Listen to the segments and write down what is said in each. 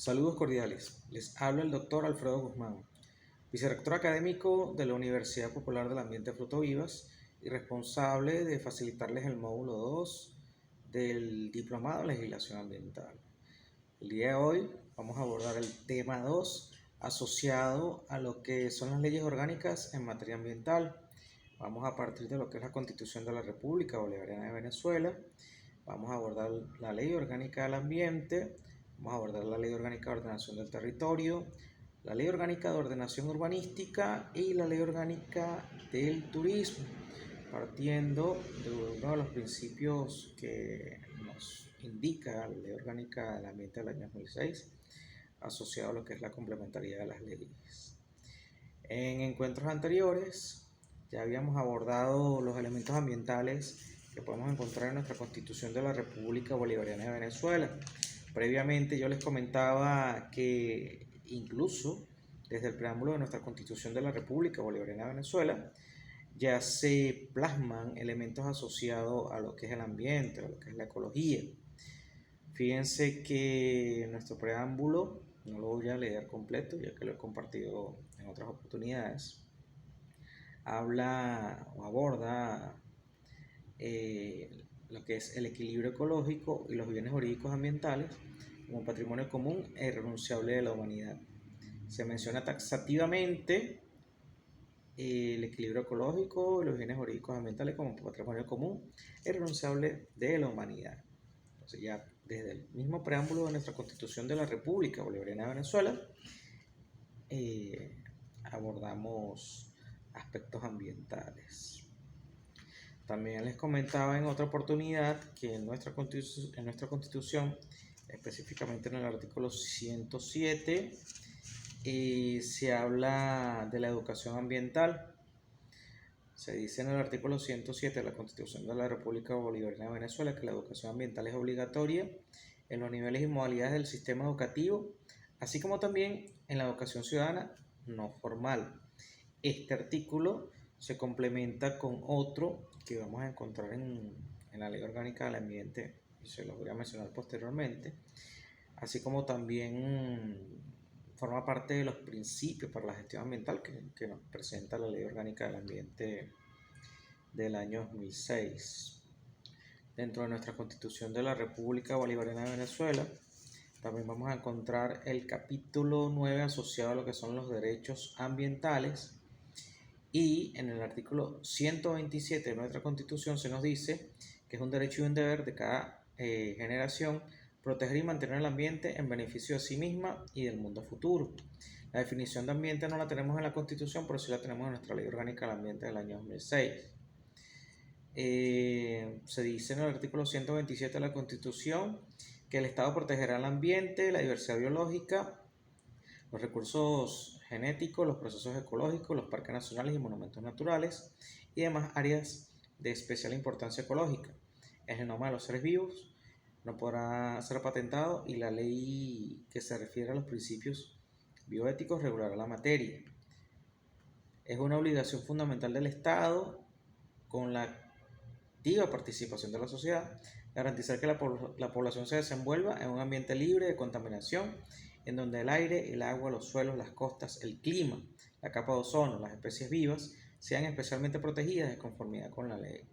Saludos cordiales. Les habla el doctor Alfredo Guzmán, vicerrector académico de la Universidad Popular del Ambiente Fruto Vivas y responsable de facilitarles el módulo 2 del Diplomado en Legislación Ambiental. El día de hoy vamos a abordar el tema 2 asociado a lo que son las leyes orgánicas en materia ambiental. Vamos a partir de lo que es la Constitución de la República Bolivariana de Venezuela. Vamos a abordar la Ley Orgánica del Ambiente. Vamos a abordar la Ley Orgánica de Ordenación del Territorio, la Ley Orgánica de Ordenación Urbanística y la Ley Orgánica del Turismo, partiendo de uno de los principios que nos indica la Ley Orgánica del Ambiente del año 2006, asociado a lo que es la complementariedad de las leyes. En encuentros anteriores ya habíamos abordado los elementos ambientales que podemos encontrar en nuestra Constitución de la República Bolivariana de Venezuela. Previamente yo les comentaba que incluso desde el preámbulo de nuestra Constitución de la República Bolivariana de Venezuela ya se plasman elementos asociados a lo que es el ambiente, a lo que es la ecología. Fíjense que nuestro preámbulo, no lo voy a leer completo ya que lo he compartido en otras oportunidades, habla o aborda lo que es el equilibrio ecológico y los bienes jurídicos ambientales como patrimonio común e irrenunciable de la humanidad. Se menciona taxativamente el equilibrio ecológico y los bienes jurídicos ambientales como patrimonio común e irrenunciable de la humanidad. Entonces ya desde el mismo preámbulo de nuestra Constitución de la República Bolivariana de Venezuela abordamos aspectos ambientales. También les comentaba en otra oportunidad que en nuestra Constitución, específicamente en el artículo 107, se habla de la educación ambiental. Se dice en el artículo 107 de la Constitución de la República Bolivariana de Venezuela que la educación ambiental es obligatoria en los niveles y modalidades del sistema educativo, así como también en la educación ciudadana no formal. Este artículo se complementa con otro que vamos a encontrar en la Ley Orgánica del Ambiente, y se los voy a mencionar posteriormente, así como también forma parte de los principios para la gestión ambiental que nos presenta la Ley Orgánica del Ambiente del año 2006. Dentro de nuestra Constitución de la República Bolivariana de Venezuela, también vamos a encontrar el capítulo 9 asociado a lo que son los derechos ambientales. Y en el artículo 127 de nuestra Constitución se nos dice que es un derecho y un deber de cada generación proteger y mantener el ambiente en beneficio de sí misma y del mundo futuro. La definición de ambiente no la tenemos en la Constitución, pero sí la tenemos en nuestra Ley Orgánica del Ambiente del año 2006. Se dice en el artículo 127 de la Constitución que el Estado protegerá el ambiente, la diversidad biológica, los recursos genéticos, los procesos ecológicos, los parques nacionales y monumentos naturales y demás áreas de especial importancia ecológica. El genoma de los seres vivos no podrá ser patentado y la ley que se refiere a los principios bioéticos regulará la materia. Es una obligación fundamental del Estado, con la activa participación de la sociedad, garantizar que la población se desenvuelva en un ambiente libre de contaminación, en donde el aire, el agua, los suelos, las costas, el clima, la capa de ozono, las especies vivas sean especialmente protegidas de conformidad con la ley.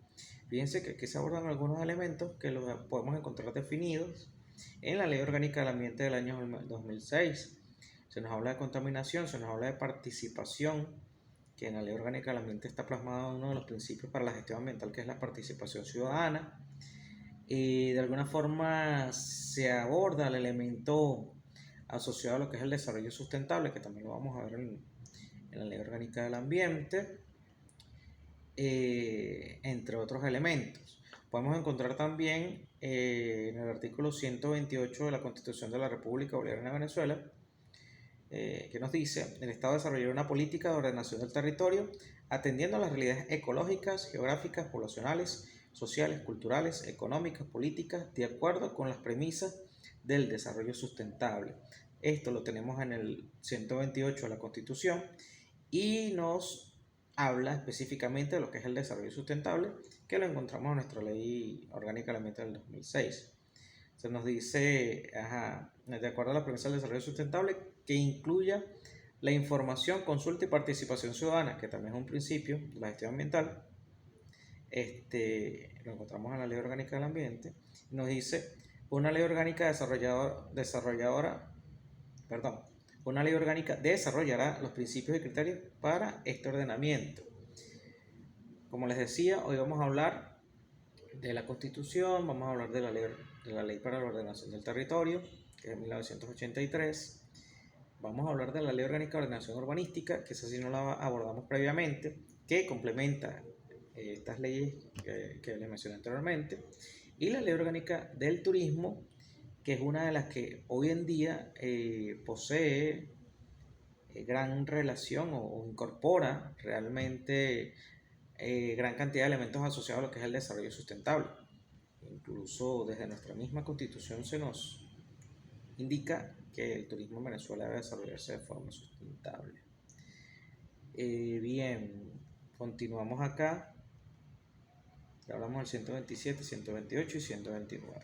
Fíjense que aquí se abordan algunos elementos que los podemos encontrar definidos en la Ley Orgánica del Ambiente del año 2006. Se nos habla de contaminación, se nos habla de participación, que en la Ley Orgánica del Ambiente está plasmado uno de los principios para la gestión ambiental, que es la participación ciudadana. Y de alguna forma se aborda el elemento asociado a lo que es el desarrollo sustentable, que también lo vamos a ver en la Ley Orgánica del Ambiente, entre otros elementos. Podemos encontrar también en el artículo 128 de la Constitución de la República Bolivariana de Venezuela, que nos dice: el Estado desarrollará una política de ordenación del territorio atendiendo a las realidades ecológicas, geográficas, poblacionales, sociales, culturales, económicas, políticas, de acuerdo con las premisas del desarrollo sustentable. Esto lo tenemos en el 128 de la Constitución y nos habla específicamente de lo que es el desarrollo sustentable, que lo encontramos en nuestra Ley Orgánica del Ambiente del 2006. Se nos dice de acuerdo a la premisa del desarrollo sustentable, que incluya la información, consulta y participación ciudadana, que también es un principio de la gestión ambiental. Lo encontramos en la Ley Orgánica del Ambiente. Nos dice una ley orgánica una ley orgánica desarrollará los principios y criterios para este ordenamiento. Como les decía, hoy vamos a hablar de la Constitución, vamos a hablar de la ley para la ordenación del territorio, que es de 1983. Vamos a hablar de la Ley Orgánica de Ordenación Urbanística, que esa sí no la abordamos previamente, que complementa estas leyes que les mencioné anteriormente, y la Ley Orgánica del Turismo, que es una de las que hoy en día posee gran relación o incorpora realmente gran cantidad de elementos asociados a lo que es el desarrollo sustentable. Incluso desde nuestra misma Constitución se nos indica que el turismo en Venezuela debe desarrollarse de forma sustentable. Bien, continuamos acá. Ya hablamos del 127, 128 y 129.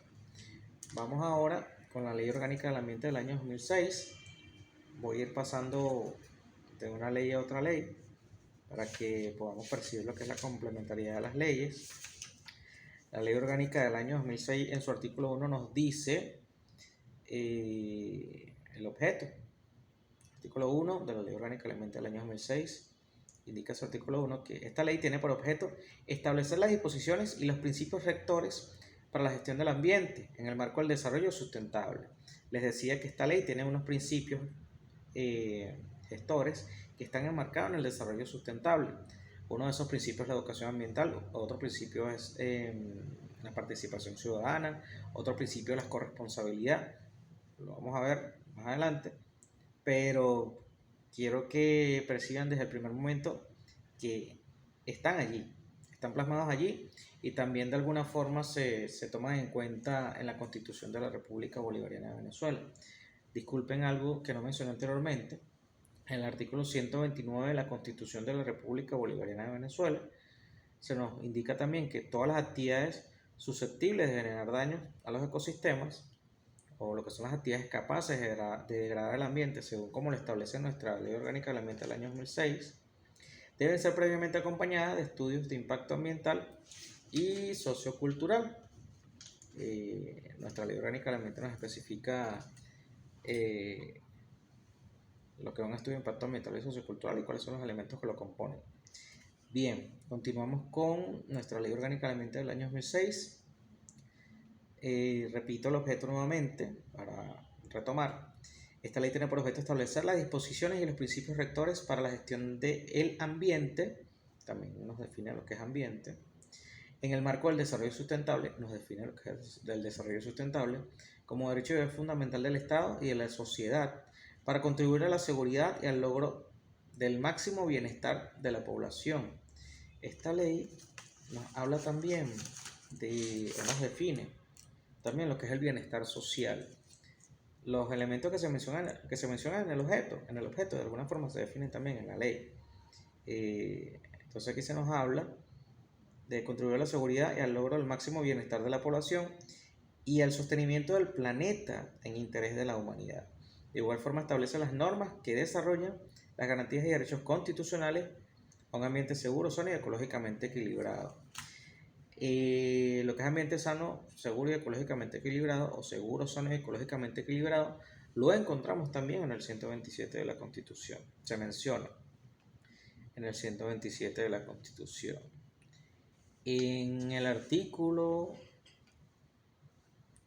Vamos ahora con la Ley Orgánica del Ambiente del año 2006. Voy a ir pasando de una ley a otra ley para que podamos percibir lo que es la complementariedad de las leyes. La Ley Orgánica del año 2006 en su artículo 1 nos dice el objeto. Artículo 1 de la Ley Orgánica del Ambiente del año 2006 indica su artículo 1 que esta ley tiene por objeto establecer las disposiciones y los principios rectores para la gestión del ambiente en el marco del desarrollo sustentable. Les decía que esta ley tiene unos principios gestores que están enmarcados en el desarrollo sustentable. Uno de esos principios es la educación ambiental, otro principio es la participación ciudadana, otro principio es la corresponsabilidad. Lo vamos a ver más adelante, pero quiero que perciban desde el primer momento que están allí, están plasmados allí y también de alguna forma se toman en cuenta en la Constitución de la República Bolivariana de Venezuela. Disculpen algo que no mencioné anteriormente. En el artículo 129 de la Constitución de la República Bolivariana de Venezuela se nos indica también que todas las actividades susceptibles de generar daños a los ecosistemas o lo que son las actividades capaces de degradar el ambiente, según como lo establece nuestra Ley Orgánica del Ambiente del año 2006, deben ser previamente acompañadas de estudios de impacto ambiental y sociocultural. Nuestra Ley Orgánica del Ambiente nos especifica lo que es un estudio de impacto ambiental y sociocultural y cuáles son los elementos que lo componen. Bien, continuamos con nuestra Ley Orgánica del Ambiente del año 2006. Repito el objeto nuevamente para retomar. Esta ley tiene por objeto establecer las disposiciones y los principios rectores para la gestión del ambiente, también nos define lo que es ambiente, en el marco del desarrollo sustentable, nos define lo que es del desarrollo sustentable, como derecho y deber fundamental del Estado y de la sociedad, para contribuir a la seguridad y al logro del máximo bienestar de la población. Esta ley nos habla también nos define también lo que es el bienestar social. Los elementos que se mencionan en el objeto de alguna forma se definen también en la ley. Entonces aquí se nos habla de contribuir a la seguridad y al logro del máximo bienestar de la población y al sostenimiento del planeta en interés de la humanidad. De igual forma establece las normas que desarrollan las garantías y derechos constitucionales a un ambiente seguro, sano y ecológicamente equilibrado. Lo que es ambiente sano, seguro y ecológicamente equilibrado, o seguro, sano y ecológicamente equilibrado, lo encontramos también en el 127 de la Constitución. Se menciona en el 127 de la Constitución. En el artículo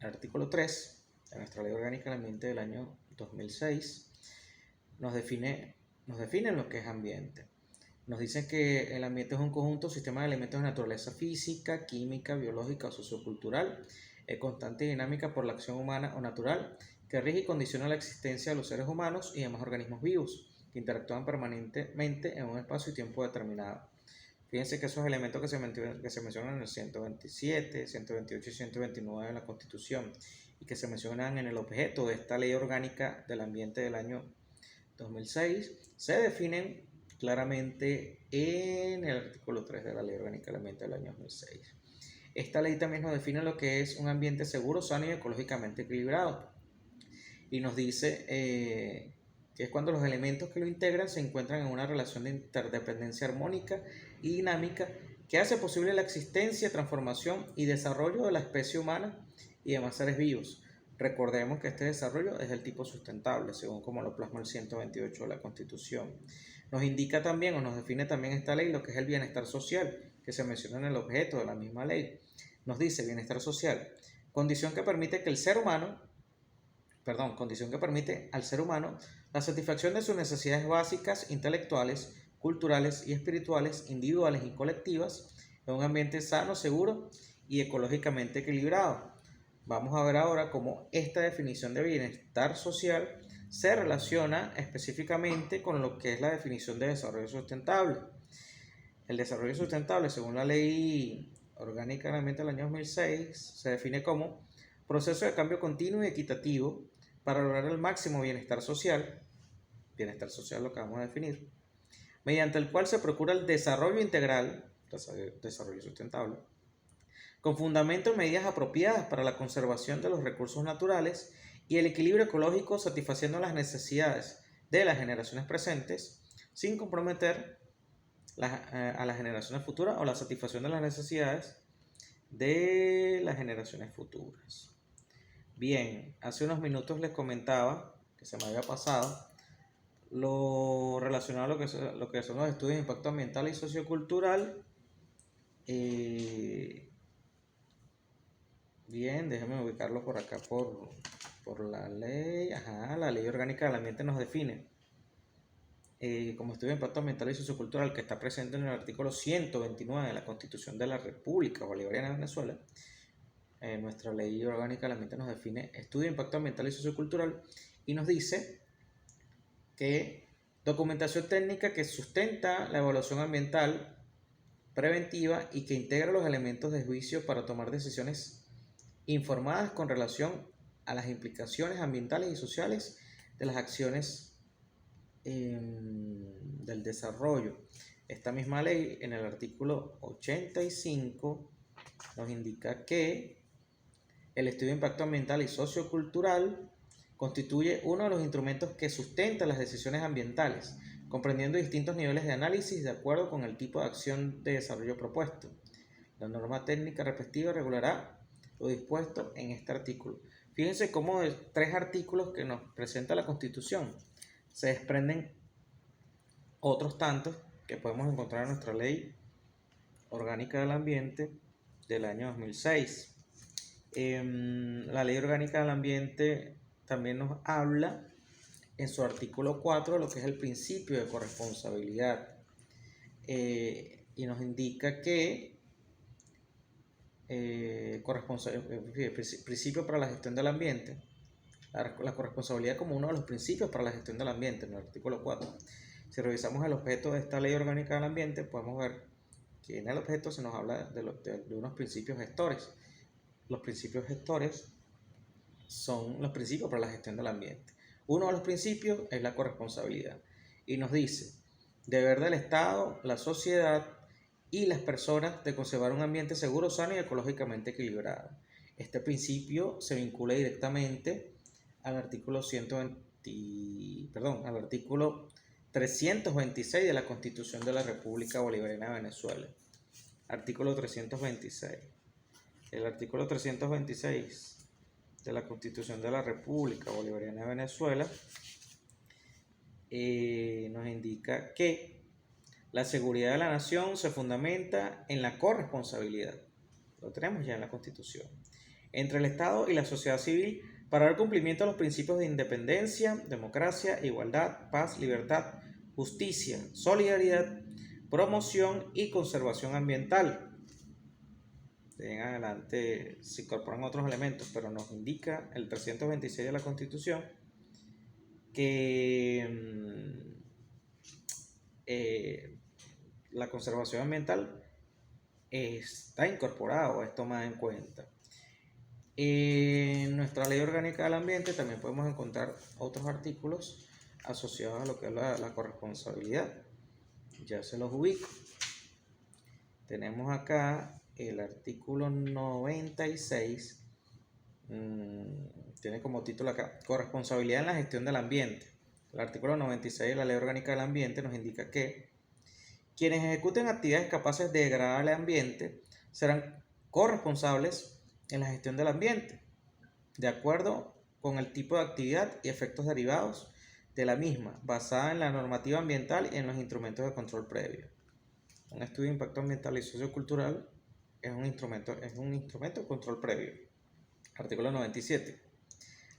3 de nuestra Ley Orgánica del Ambiente del año 2006 nos definen lo que es ambiente. Nos dicen que el ambiente es un conjunto, sistema de elementos de naturaleza física, química, biológica o sociocultural, constante y dinámica por la acción humana o natural, que rige y condiciona la existencia de los seres humanos y demás organismos vivos, que interactúan permanentemente en un espacio y tiempo determinado. Fíjense que esos elementos que se mencionan en el 127, 128 y 129 de la Constitución y que se mencionan en el objeto de esta Ley Orgánica del Ambiente del año 2006 se definen claramente en el artículo 3 de la Ley Orgánica del Ambiente del año 2006. Esta ley también nos define lo que es un ambiente seguro, sano y ecológicamente equilibrado. y nos dice que es cuando los elementos que lo integran se encuentran en una relación de interdependencia armónica y dinámica que hace posible la existencia, transformación y desarrollo de la especie humana y demás seres vivos. Recordemos que este desarrollo es del tipo sustentable, según como lo plasma el 128 de la Constitución. Nos indica también o nos define también esta ley lo que es el bienestar social, que se menciona en el objeto de la misma ley. Nos dice bienestar social, condición que permite que el ser humano, condición que permite al ser humano la satisfacción de sus necesidades básicas, intelectuales, culturales y espirituales, individuales y colectivas, en un ambiente sano, seguro y ecológicamente equilibrado. Vamos a ver ahora cómo esta definición de bienestar social se relaciona específicamente con lo que es la definición de desarrollo sustentable. El desarrollo sustentable, según la Ley Orgánica del Ambiente del año 2006, se define como proceso de cambio continuo y equitativo para lograr el máximo bienestar social lo acabamos de definir, mediante el cual se procura el desarrollo integral, desarrollo sustentable, con fundamento en medidas apropiadas para la conservación de los recursos naturales y el equilibrio ecológico, satisfaciendo las necesidades de las generaciones presentes sin comprometer a las generaciones futuras o la satisfacción de las necesidades de las generaciones futuras. Bien, hace unos minutos les comentaba que se me había pasado lo relacionado a lo que son los estudios de impacto ambiental y sociocultural. Bien, déjenme ubicarlo por acá por la ley. La ley orgánica del ambiente nos define como estudio de impacto ambiental y sociocultural, que está presente en el artículo 129 de la Constitución de la República Bolivariana de Venezuela. Nuestra ley orgánica del ambiente nos define estudio de impacto ambiental y sociocultural y nos dice que documentación técnica que sustenta la evaluación ambiental preventiva y que integra los elementos de juicio para tomar decisiones informadas con relación a las implicaciones ambientales y sociales de las acciones del desarrollo. Esta misma ley, en el artículo 85, nos indica que el estudio de impacto ambiental y sociocultural constituye uno de los instrumentos que sustenta las decisiones ambientales, comprendiendo distintos niveles de análisis de acuerdo con el tipo de acción de desarrollo propuesto. La norma técnica respectiva regulará lo dispuesto en este artículo. Fíjense cómo de 3 artículos que nos presenta la Constitución se desprenden otros tantos que podemos encontrar en nuestra Ley Orgánica del Ambiente del año 2006. La Ley Orgánica del Ambiente también nos habla en su artículo 4 de lo que es el principio de corresponsabilidad y nos indica que principio para la gestión del ambiente, la corresponsabilidad como uno de los principios para la gestión del ambiente en el artículo 4. Si revisamos el objeto de esta Ley Orgánica del Ambiente, podemos ver que en el objeto se nos habla de unos principios gestores. Los principios gestores son los principios para la gestión del ambiente. Uno de los principios es la corresponsabilidad y nos dice deber del Estado, la sociedad y las personas de conservar un ambiente seguro, sano y ecológicamente equilibrado. Este principio se vincula directamente al artículo 326 de la Constitución de la República Bolivariana de Venezuela. Artículo 326. El artículo 326 de la Constitución de la República Bolivariana de Venezuela nos indica que la seguridad de la nación se fundamenta en la corresponsabilidad. Lo tenemos ya en la Constitución. Entre el Estado y la sociedad civil para dar cumplimiento a los principios de independencia, democracia, igualdad, paz, libertad, justicia, solidaridad, promoción y conservación ambiental. De en adelante se incorporan otros elementos, pero nos indica el 326 de la Constitución que la conservación ambiental está incorporada o es tomada en cuenta. En nuestra Ley Orgánica del Ambiente también podemos encontrar otros artículos asociados a lo que es la corresponsabilidad. Ya se los ubico. Tenemos acá el artículo 96 Tiene como título acá, corresponsabilidad en la gestión del ambiente. El artículo 96 de la Ley Orgánica del Ambiente nos indica que quienes ejecuten actividades capaces de degradar el ambiente serán corresponsables en la gestión del ambiente, de acuerdo con el tipo de actividad y efectos derivados de la misma, basada en la normativa ambiental y en los instrumentos de control previo. Un estudio de impacto ambiental y sociocultural es un instrumento de control previo. Artículo 97.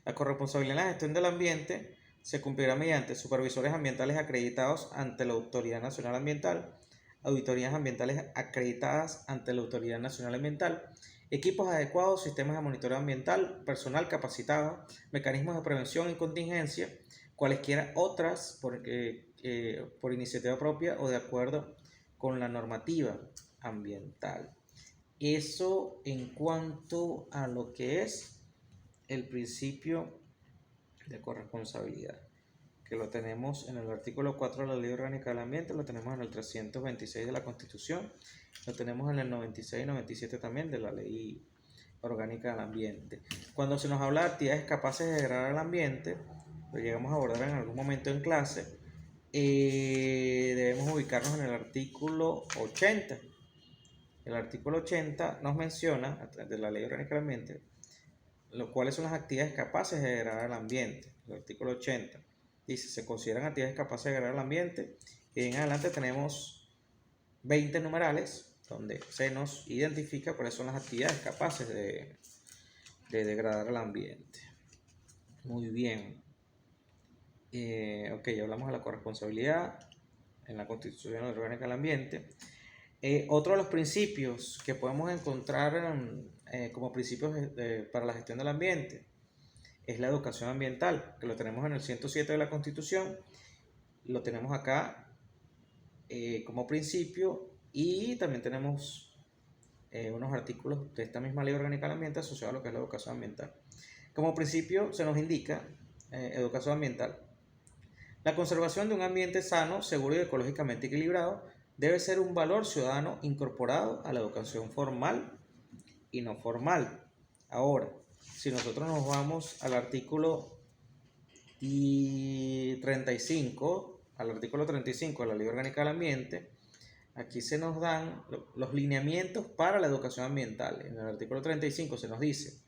La corresponsabilidad en la gestión del ambiente se cumplirá mediante supervisores ambientales acreditados ante la Autoridad Nacional Ambiental, auditorías ambientales acreditadas ante la Autoridad Nacional Ambiental, equipos adecuados, sistemas de monitoreo ambiental, personal capacitado, mecanismos de prevención y contingencia, cualesquiera otras por iniciativa propia o de acuerdo con la normativa ambiental. Eso en cuanto a lo que es el principio de corresponsabilidad, que lo tenemos en el artículo 4 de la Ley Orgánica del Ambiente, lo tenemos en el 326 de la Constitución, lo tenemos en el 96 y 97 también de la Ley Orgánica del Ambiente. Cuando se nos habla de actividades capaces de degradar el ambiente, lo llegamos a abordar en algún momento en clase, debemos ubicarnos en el artículo 80. El artículo 80 nos menciona, de la Ley Orgánica del Ambiente, cuáles son las actividades capaces de degradar el ambiente. El artículo 80 dice, se consideran actividades capaces de degradar el ambiente, y en adelante tenemos 20 numerales donde se nos identifica cuáles son las actividades capaces de degradar el ambiente. Muy bien. Ok, ya hablamos de la corresponsabilidad en la Constitución Orgánica del Ambiente. Otro de los principios que podemos encontrar como principios para la gestión del ambiente es la educación ambiental, que lo tenemos en el 107 de la Constitución, lo tenemos acá como principio, y también tenemos unos artículos de esta misma Ley Orgánica del Ambiente asociados a lo que es la educación ambiental. Como principio se nos indica educación ambiental. La conservación de un ambiente sano, seguro y ecológicamente equilibrado debe ser un valor ciudadano incorporado a la educación formal y no formal. Ahora, si nosotros nos vamos al artículo 35, de la Ley Orgánica del Ambiente, aquí se nos dan los lineamientos para la educación ambiental. En el artículo 35 se nos dice,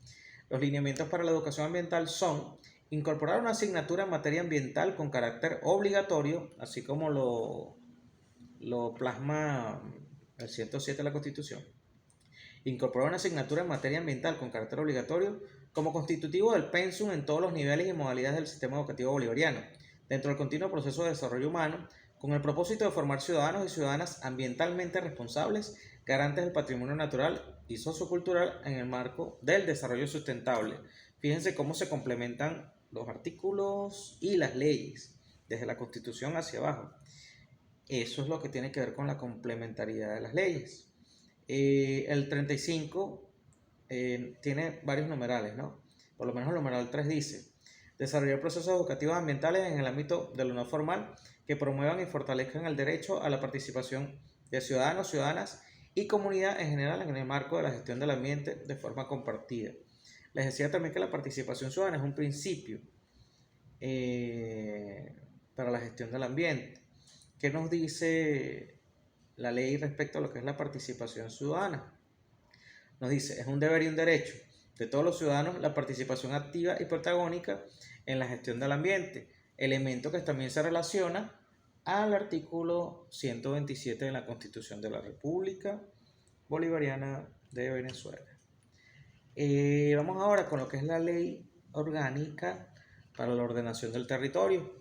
los lineamientos para la educación ambiental son incorporar una asignatura en materia ambiental con carácter obligatorio, así como lo plasma el 107 de la Constitución. Incorporar una asignatura en materia ambiental con carácter obligatorio como constitutivo del pensum en todos los niveles y modalidades del sistema educativo bolivariano, dentro del continuo proceso de desarrollo humano, con el propósito de formar ciudadanos y ciudadanas ambientalmente responsables, garantes del patrimonio natural y sociocultural en el marco del desarrollo sustentable. Fíjense cómo se complementan los artículos y las leyes, desde la Constitución hacia abajo. Eso es lo que tiene que ver con la complementariedad de las leyes. El 35 tiene varios numerales, ¿no? Por lo menos el numeral 3 dice, desarrollar procesos educativos ambientales en el ámbito de lo no formal que promuevan y fortalezcan el derecho a la participación de ciudadanos, ciudadanas y comunidad en general en el marco de la gestión del ambiente de forma compartida. Les decía también que la participación ciudadana es un principio para la gestión del ambiente. ¿Qué nos dice la ley respecto a lo que es la participación ciudadana? Nos dice, es un deber y un derecho de todos los ciudadanos la participación activa y protagónica en la gestión del ambiente, elemento que también se relaciona al artículo 127 de la Constitución de la República Bolivariana de Venezuela. Vamos ahora con lo que es la Ley Orgánica para la Ordenación del Territorio,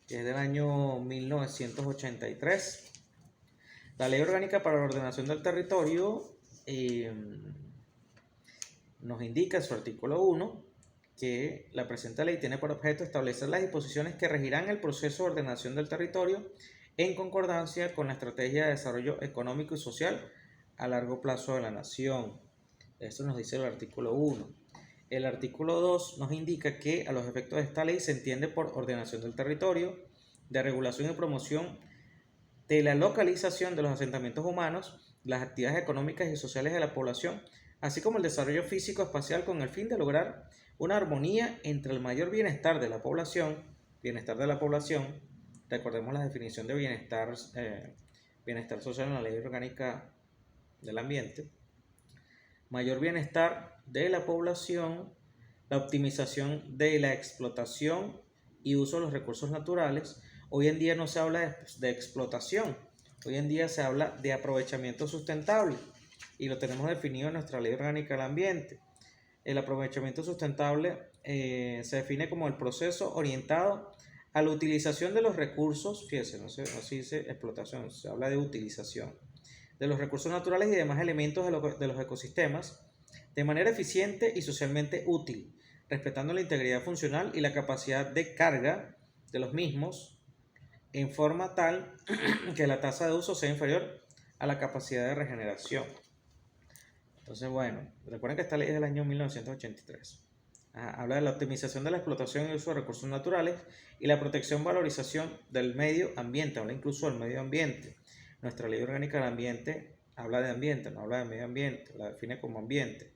que es del año 1983. La Ley Orgánica para la Ordenación del Territorio nos indica en su artículo 1 que la presente ley tiene por objeto establecer las disposiciones que regirán el proceso de ordenación del territorio en concordancia con la estrategia de desarrollo económico y social a largo plazo de la nación. Eso nos dice el artículo 1. El artículo 2 nos indica que a los efectos de esta ley se entiende por ordenación del territorio, de regulación y promoción de la localización de los asentamientos humanos, las actividades económicas y sociales de la población, así como el desarrollo físico-espacial con el fin de lograr una armonía entre el mayor bienestar de la población, recordemos la definición de bienestar social en la Ley Orgánica del Ambiente, mayor bienestar de la población, la optimización de la explotación y uso de los recursos naturales. Hoy en día no se habla de explotación, hoy en día se habla de aprovechamiento sustentable y lo tenemos definido en nuestra Ley Orgánica del Ambiente. El aprovechamiento sustentable se define como el proceso orientado a la utilización de los recursos, fíjense, no se dice explotación, se habla de utilización de los recursos naturales y demás elementos de los ecosistemas de manera eficiente y socialmente útil, respetando la integridad funcional y la capacidad de carga de los mismos en forma tal que la tasa de uso sea inferior a la capacidad de regeneración. Entonces, bueno, recuerden que esta ley es del año 1983. Habla de la optimización de la explotación y uso de recursos naturales y la protección, valorización del medio ambiente, habla incluso del medio ambiente. Nuestra Ley Orgánica del Ambiente habla de ambiente, no habla de medio ambiente, la define como ambiente.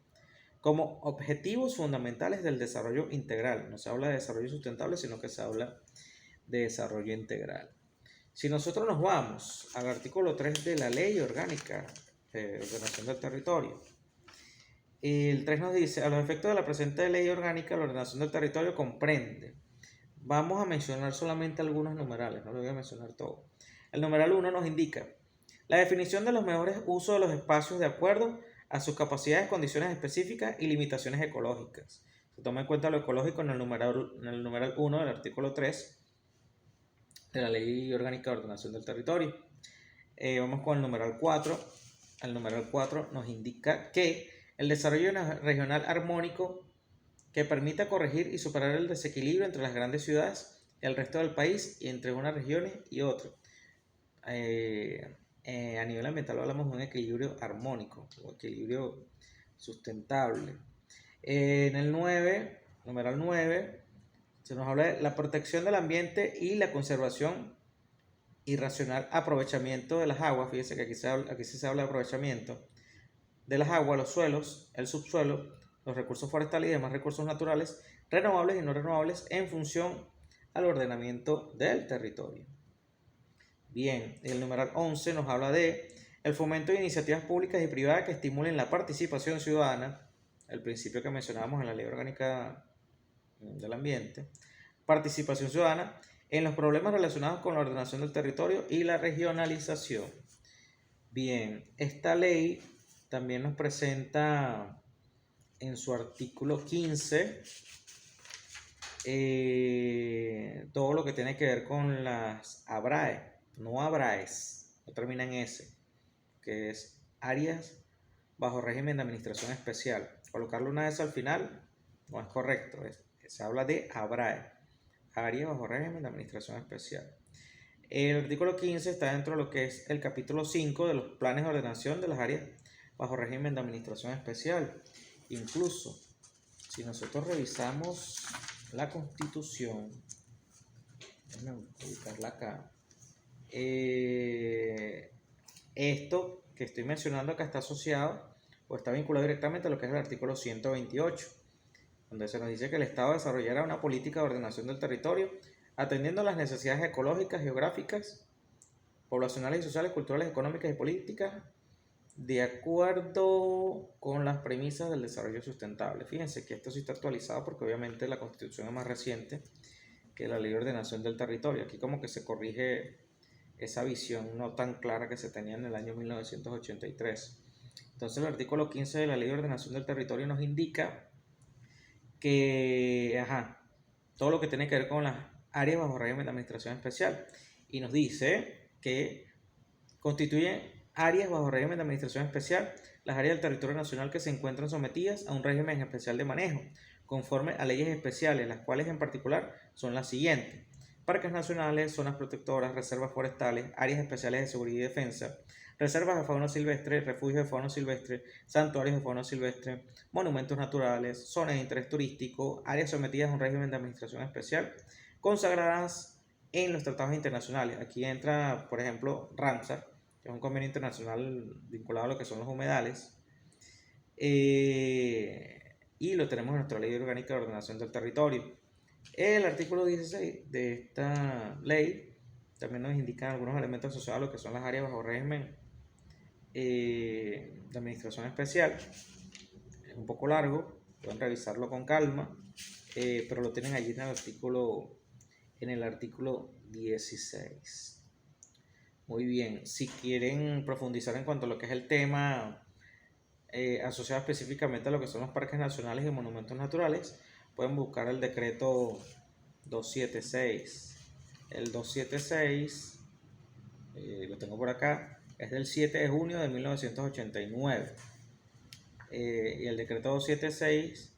Como objetivos fundamentales del desarrollo integral, no se habla de desarrollo sustentable, sino que se habla de desarrollo integral. Si nosotros nos vamos al artículo 3 de la Ley Orgánica de Ordenación del Territorio, el 3 nos dice, a los efectos de la presente Ley Orgánica, la ordenación del territorio comprende. Vamos a mencionar solamente algunos numerales, no lo voy a mencionar todo. El numeral 1 nos indica la definición de los mejores usos de los espacios de acuerdo a sus capacidades, condiciones específicas y limitaciones ecológicas. Se toma en cuenta lo ecológico en el numeral 1 del artículo 3 de la Ley Orgánica de Ordenación del Territorio. Vamos con el numeral 4. El numeral 4 nos indica que el desarrollo regional armónico que permita corregir y superar el desequilibrio entre las grandes ciudades y el resto del país y entre unas regiones y otras. A nivel ambiental hablamos de un equilibrio armónico o equilibrio sustentable. En el numeral 9, se nos habla de la protección del ambiente y la conservación y racional aprovechamiento de las aguas. Fíjense que aquí se habla de aprovechamiento de las aguas, los suelos, el subsuelo, los recursos forestales y demás recursos naturales, renovables y no renovables, en función al ordenamiento del territorio. Bien, el numeral 11 nos habla de el fomento de iniciativas públicas y privadas que estimulen la participación ciudadana, el principio que mencionábamos en la Ley Orgánica del Ambiente, participación ciudadana en los problemas relacionados con la ordenación del territorio y la regionalización. Bien, esta ley también nos presenta en su artículo 15 todo lo que tiene que ver con las ABRAE, no ABRAES, no termina en S, que es áreas bajo régimen de administración especial. Colocarle una S al final no es correcto, se habla de ABRAE, áreas bajo régimen de administración especial. El artículo 15 está dentro de lo que es el capítulo 5 de los planes de ordenación de las áreas bajo régimen de administración especial. Incluso, si nosotros revisamos la Constitución, déjenme ubicarla acá, esto que estoy mencionando acá está asociado o está vinculado directamente a lo que es el artículo 128, donde se nos dice que el Estado desarrollará una política de ordenación del territorio atendiendo a las necesidades ecológicas, geográficas, poblacionales y sociales, culturales, económicas y políticas, de acuerdo con las premisas del desarrollo sustentable. Fíjense que esto sí está actualizado porque obviamente la Constitución es más reciente que la Ley de Ordenación del Territorio. Aquí como que se corrige esa visión no tan clara que se tenía en el año 1983. Entonces el artículo 15 de la Ley de Ordenación del Territorio nos indica que todo lo que tiene que ver con las áreas bajo régimen de administración especial, y nos dice que constituyen áreas bajo régimen de administración especial las áreas del territorio nacional que se encuentran sometidas a un régimen especial de manejo, conforme a leyes especiales, las cuales en particular son las siguientes: parques nacionales, zonas protectoras, reservas forestales, áreas especiales de seguridad y defensa, reservas de fauna silvestre, refugios de fauna silvestre, santuarios de fauna silvestre, monumentos naturales, zonas de interés turístico, áreas sometidas a un régimen de administración especial, consagradas en los tratados internacionales. Aquí entra, por ejemplo, Ramsar, que es un convenio internacional vinculado a lo que son los humedales. Y lo tenemos en nuestra Ley Orgánica de Ordenación del Territorio. El artículo 16 de esta ley también nos indica algunos elementos asociados a lo que son las áreas bajo régimen de administración especial. Es un poco largo, pueden revisarlo con calma, pero lo tienen allí en el artículo 16. Muy bien, si quieren profundizar en cuanto a lo que es el tema asociado específicamente a lo que son los parques nacionales y monumentos naturales, pueden buscar el decreto 276. El 276, lo tengo por acá, es del 7 de junio de 1989. Y el decreto 276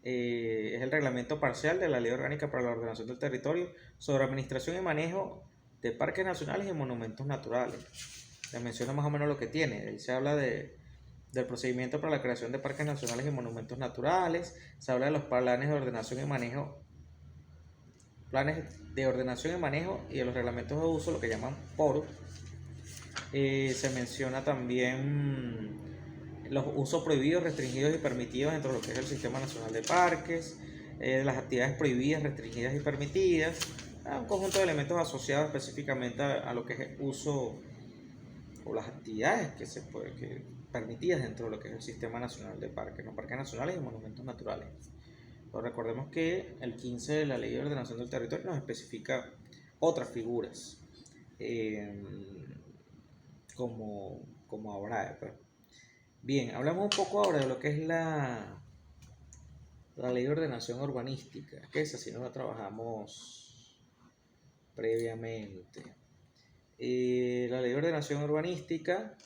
es el reglamento parcial de la Ley Orgánica para la Ordenación del Territorio sobre administración y manejo de parques nacionales y monumentos naturales. Les menciono más o menos lo que tiene. Ahí se habla del procedimiento para la creación de parques nacionales y monumentos naturales, se habla de los planes de ordenación y manejo y de los reglamentos de uso, lo que llaman PORU. Se menciona también los usos prohibidos, restringidos y permitidos dentro de lo que es el Sistema Nacional de Parques, las actividades prohibidas, restringidas y permitidas, un conjunto de elementos asociados específicamente a lo que es el uso o las actividades que permitidas dentro de lo que es el Sistema Nacional de Parques, los parques nacionales y monumentos naturales. Pero recordemos que el 15 de la Ley de Ordenación del Territorio nos especifica otras figuras, como ahora. Bien, hablamos un poco ahora de lo que es la Ley de Ordenación Urbanística, que esa sí no la trabajamos previamente. La Ley de Ordenación Urbanística,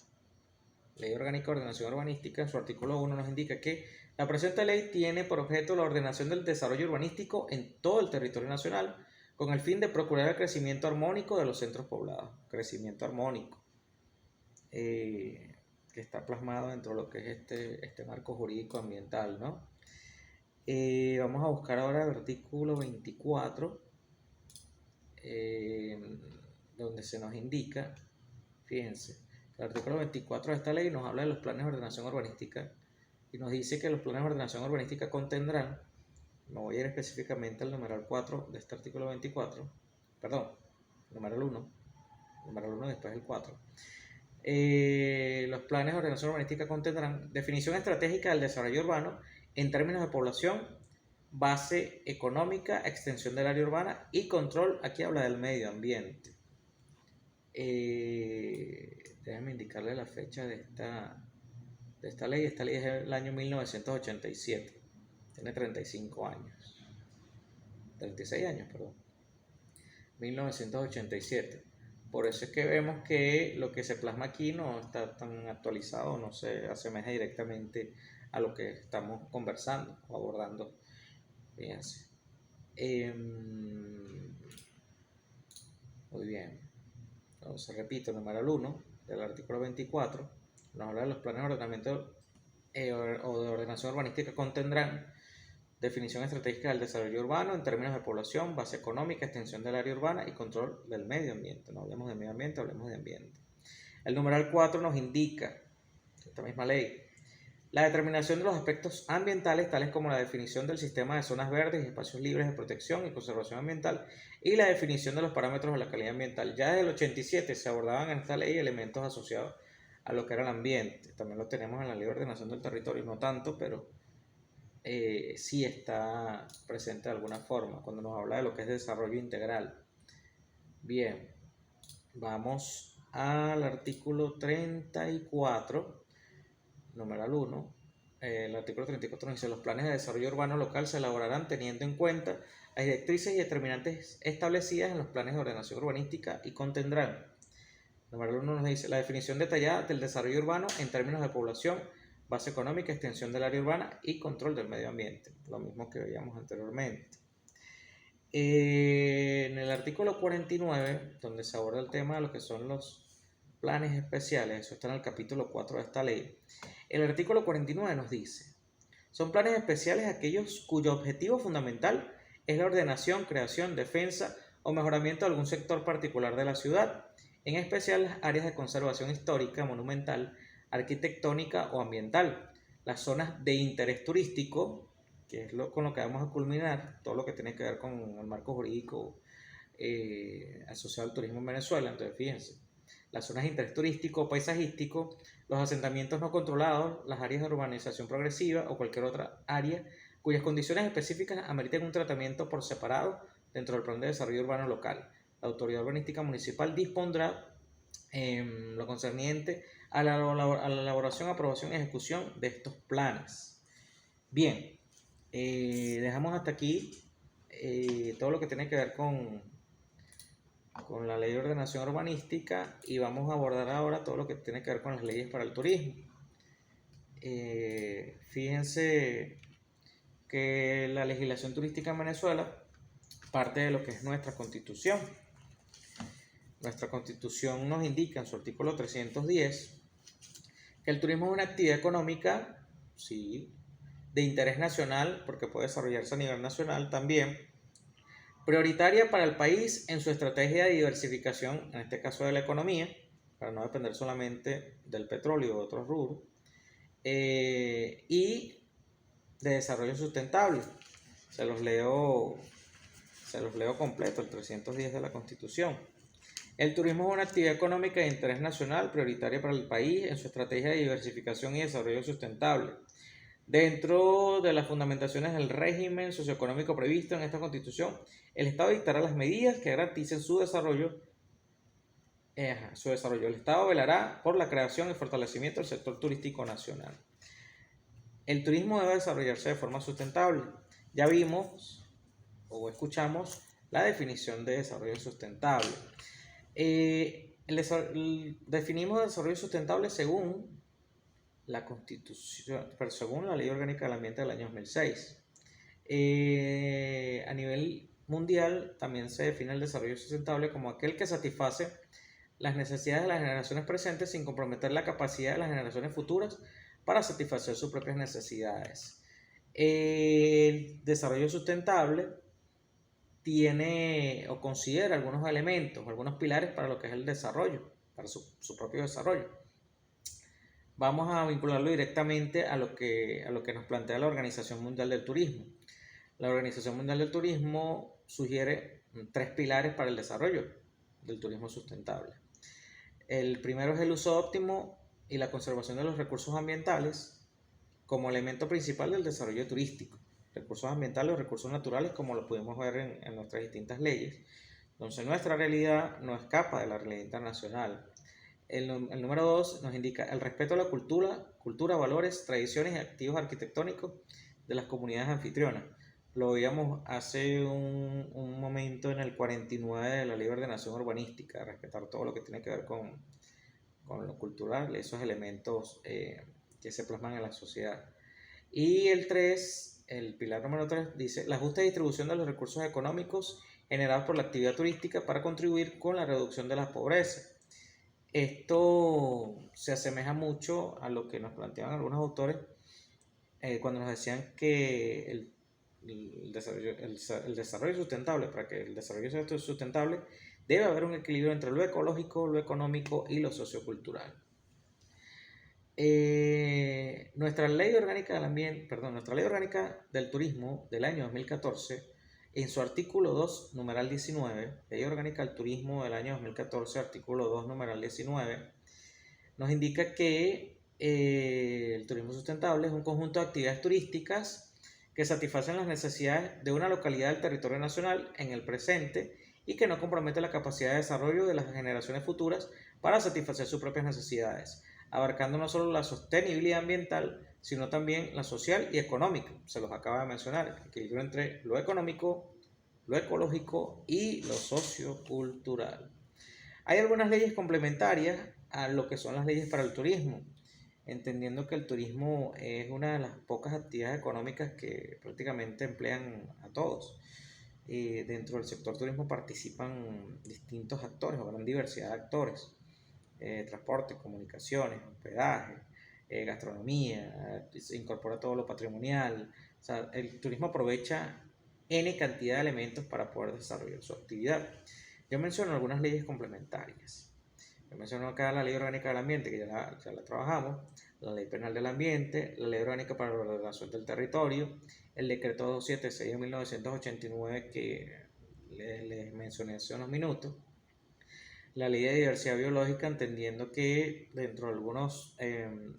Ley Orgánica de Ordenación Urbanística, en su artículo 1 nos indica que la presente ley tiene por objeto la ordenación del desarrollo urbanístico en todo el territorio nacional, con el fin de procurar el crecimiento armónico de los centros poblados. Crecimiento armónico, que está plasmado dentro de lo que es este marco jurídico ambiental, ¿no? Vamos a buscar ahora el artículo 24, donde se nos indica, fíjense, el artículo 24 de esta ley nos habla de los planes de ordenación urbanística y nos dice que los planes de ordenación urbanística contendrán, me voy a ir específicamente al numeral 4 de este artículo 24, perdón, numeral 1 después el 4. Los planes de ordenación urbanística contendrán definición estratégica del desarrollo urbano en términos de población, base económica, extensión del área urbana y control. Aquí habla del medio ambiente. Déjenme indicarle la fecha de esta ley. Esta ley es el año 1987. Tiene 35 años. 36 años, perdón. 1987. Por eso es que vemos que lo que se plasma aquí no está tan actualizado, no se asemeja directamente a lo que estamos conversando o abordando. Fíjense. Muy bien. Entonces, repito, el numeral 1 del artículo 24 nos habla de los planes de ordenamiento o de ordenación urbanística contendrán definición estratégica del desarrollo urbano en términos de población, base económica, extensión del área urbana y control del medio ambiente. No hablemos de medio ambiente, hablemos de ambiente. El numeral 4 nos indica, esta misma ley, la determinación de los aspectos ambientales, tales como la definición del sistema de zonas verdes y espacios libres de protección y conservación ambiental, y la definición de los parámetros de la calidad ambiental. Ya desde el 87 se abordaban en esta ley elementos asociados a lo que era el ambiente. También lo tenemos en la Ley de Ordenación del Territorio, no tanto, pero sí está presente de alguna forma cuando nos habla de lo que es desarrollo integral. Bien, vamos al artículo 34, numeral 1. El artículo 34 nos dice: los planes de desarrollo urbano local se elaborarán teniendo en cuenta las directrices y determinantes establecidas en los planes de ordenación urbanística y contendrán, número 1 nos dice, la definición detallada del desarrollo urbano en términos de población, base económica, extensión del área urbana y control del medio ambiente, lo mismo que veíamos anteriormente. En el artículo 49, donde se aborda el tema de lo que son los planes especiales, eso está en el capítulo 4 de esta ley, el artículo 49 nos dice: son planes especiales aquellos cuyo objetivo fundamental es la ordenación, creación, defensa o mejoramiento de algún sector particular de la ciudad, en especial las áreas de conservación histórica, monumental, arquitectónica o ambiental, las zonas de interés turístico, que es con lo que vamos a culminar, todo lo que tiene que ver con el marco jurídico asociado al turismo en Venezuela. Entonces, fíjense, las zonas de interés turístico, paisajístico, los asentamientos no controlados, las áreas de urbanización progresiva o cualquier otra área cuyas condiciones específicas ameriten un tratamiento por separado dentro del plan de desarrollo urbano local. La autoridad urbanística municipal dispondrá lo concerniente a la elaboración, aprobación y ejecución de estos planes. Bien, dejamos hasta aquí todo lo que tiene que ver con la ley de ordenación urbanística y vamos a abordar ahora todo lo que tiene que ver con las leyes para el turismo. Fíjense que la legislación turística en Venezuela parte de lo que es nuestra constitución. Nuestra constitución nos indica en su artículo 310 que el turismo es una actividad económica, sí, de interés nacional, porque puede desarrollarse a nivel nacional también, prioritaria para el país en su estrategia de diversificación, en este caso de la economía, para no depender solamente del petróleo o de otros rubros, y de desarrollo sustentable. Se los leo completo, el 310 de la Constitución. El turismo es una actividad económica de interés nacional prioritaria para el país en su estrategia de diversificación y desarrollo sustentable. Dentro de las fundamentaciones del régimen socioeconómico previsto en esta Constitución, el Estado dictará las medidas que garanticen su desarrollo. El Estado velará por la creación y fortalecimiento del sector turístico nacional. El turismo debe desarrollarse de forma sustentable. Ya vimos o escuchamos la definición de desarrollo sustentable. Definimos desarrollo sustentable según la Constitución, pero según la Ley Orgánica del Ambiente del año 2006. A nivel mundial también se define el desarrollo sustentable como aquel que satisface las necesidades de las generaciones presentes sin comprometer la capacidad de las generaciones futuras para satisfacer sus propias necesidades. El desarrollo sustentable tiene o considera algunos elementos, algunos pilares para lo que es el desarrollo, para su propio desarrollo. Vamos a vincularlo directamente a lo que nos plantea la Organización Mundial del Turismo. La Organización Mundial del Turismo sugiere 3 pilares para el desarrollo del turismo sustentable. El primero es el uso óptimo y la conservación de los recursos ambientales como elemento principal del desarrollo turístico. Recursos ambientales o recursos naturales, como lo pudimos ver en nuestras distintas leyes. Entonces, nuestra realidad no escapa de la realidad internacional. El número 2 nos indica el respeto a la cultura, valores, tradiciones y activos arquitectónicos de las comunidades anfitrionas. Lo veíamos hace un momento en el 49 de la Ley de Ordenación Urbanística, respetar todo lo que tiene que ver con lo cultural, esos elementos que se plasman en la sociedad. Y el 3, el pilar número 3, dice la justa distribución de los recursos económicos generados por la actividad turística para contribuir con la reducción de la pobreza. Esto se asemeja mucho a lo que nos planteaban algunos autores cuando nos decían que el desarrollo sustentable, para que el desarrollo sea sustentable, debe haber un equilibrio entre lo ecológico, lo económico y lo sociocultural. Nuestra ley orgánica del turismo del año 2014, en su artículo 2, numeral 19, Ley Orgánica del Turismo del año 2014, artículo 2, numeral 19, nos indica que el turismo sustentable es un conjunto de actividades turísticas que satisfacen las necesidades de una localidad del territorio nacional en el presente y que no compromete la capacidad de desarrollo de las generaciones futuras para satisfacer sus propias necesidades, abarcando no solo la sostenibilidad ambiental, sino también la social y económica. Se los acaba de mencionar, el equilibrio entre lo económico, lo ecológico y lo sociocultural. Hay algunas leyes complementarias a lo que son las leyes para el turismo, entendiendo que el turismo es una de las pocas actividades económicas que prácticamente emplean a todos. Dentro del sector turismo participan distintos actores o gran diversidad de actores. Transporte, comunicaciones, hospedaje, gastronomía, se incorpora todo lo patrimonial. O sea, el turismo aprovecha N cantidad de elementos para poder desarrollar su actividad. Yo menciono algunas leyes complementarias. Yo menciono acá la Ley Orgánica del Ambiente, que ya la trabajamos, la Ley Penal del Ambiente, la Ley Orgánica para la Ordenación del Territorio, el Decreto 276 de 1989 que les mencioné hace unos minutos, la Ley de Diversidad Biológica, entendiendo que dentro de algunos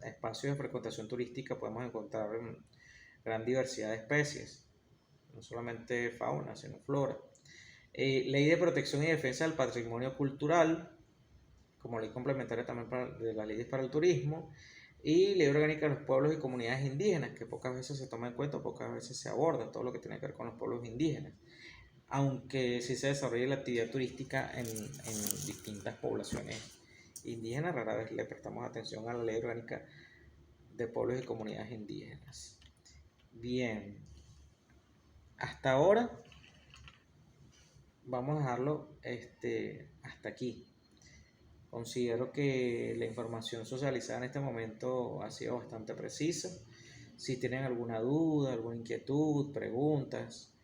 espacios de frecuentación turística podemos encontrar gran diversidad de especies, no solamente fauna, sino flora. Ley de Protección y Defensa del Patrimonio Cultural, como ley complementaria también de las leyes para el turismo, y Ley Orgánica de los Pueblos y Comunidades Indígenas, que pocas veces se toma en cuenta, pocas veces se aborda todo lo que tiene que ver con los pueblos indígenas, aunque sí se desarrolla la actividad turística en distintas poblaciones indígenas, rara vez le prestamos atención a la Ley Orgánica de Pueblos y Comunidades Indígenas. Bien, hasta ahora vamos a dejarlo hasta aquí. Considero que la información socializada en este momento ha sido bastante precisa. Si tienen alguna duda, alguna inquietud, preguntas,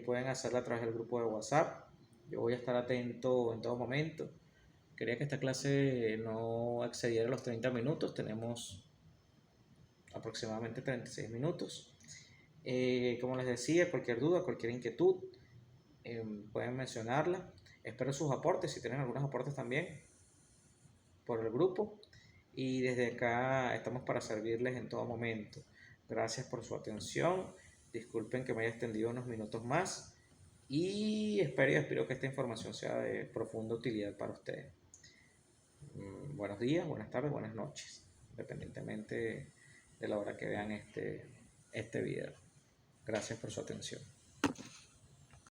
pueden hacerla a través del grupo de WhatsApp. Yo voy a estar atento en todo momento. Quería que esta clase no excediera los 30 minutos. Tenemos aproximadamente 36 minutos. Como les decía, cualquier duda, cualquier inquietud, pueden mencionarla. Espero sus aportes, si tienen algunos aportes también, por el grupo. Y desde acá estamos para servirles en todo momento. Gracias por su atención. Disculpen que me haya extendido unos minutos más. Y espero que esta información sea de profunda utilidad para ustedes. Buenos días, buenas tardes, buenas noches, independientemente de la hora que vean este video. Gracias por su atención.